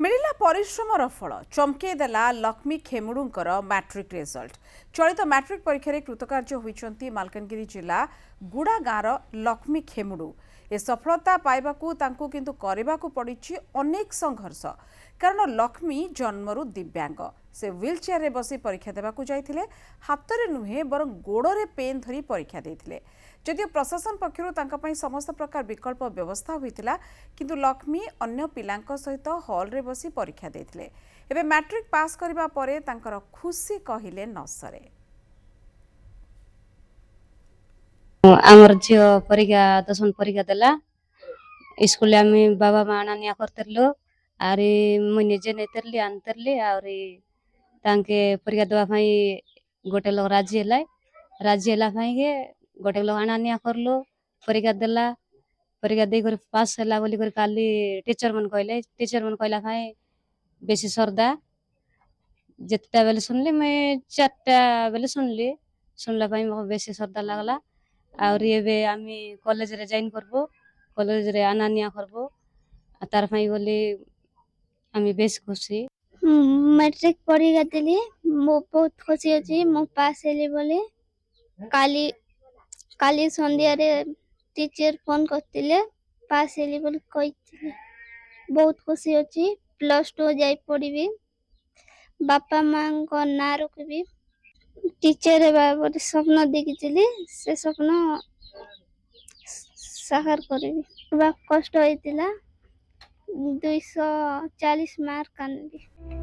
मिलिला परिश्रमर फल चमकेदेला Lakshmi खेमुड़ूंकर matric result. चलित matric परीक्षा कृतकार्य होइछन्ति मालकानगिरी जिला गुड़ा गाँवर लक्ष्मी खेमुड़ू। ए सफलता पाइबाकू तांकू किंतु करिबाकू पड़िछि अनेक संघर्ष। कारण लक्ष्मी जन्मरू दिव्यांग। से व्हील चेयर रे बसी परीक्षा देबाकू जाइथिले। हातरे नुहे बरं गोड़रे पेन धरी परीक्षा देइथिले। जदिओ प्रशासन पक्षरु तांका पई समस्त प्रकार विकल्प व्यवस्था होइतिला, किंतु लक्ष्मी अन्य पिलांक सहित हॉल रे बसी परीक्षा देइथिले। एबे मैट्रिक पास करिबा परे तांकर खुशी कहिले न सरे। आमर झील परीक्षा दशम परीक्षा देला स्कूल आम बाबा माँ आना करतिलु आरी मुई निजे नेतरली आनतरली आरी तांके परीक्षा देवा भाई गोटे लोग राजी हैला भाई के गोटे लोग आनानिया करलो परीक्षा देला परीक्षा दे कर पास हैला बोली कर काली टीचर मन कहला भाई बेसी सरदा जितना बेले सुनली मैं 4टा बेले सुनला भाई मको बेसी सरदा लागला आउरी एबे आमी कॉलेज रे जॉइन करबो कॉलेज रे आनानिया करबो तार भाई बोली आमी बेस खुशी मैट्रिक परीक्षा देली मो बहुत खुशी अछि मो पास हेली बोली काली काली संध्या रे टीचर फोन करतिले पास हेली बोली कहिथिले बहुत खुशी अछि +2 जाई पड़िबी बापा मां को ना रखबी टीचर हेबा बोली स्वप्न देखिथिली से स्वप्न साकार करबी बा कष्ट होइतिला 240 मार्क आनली।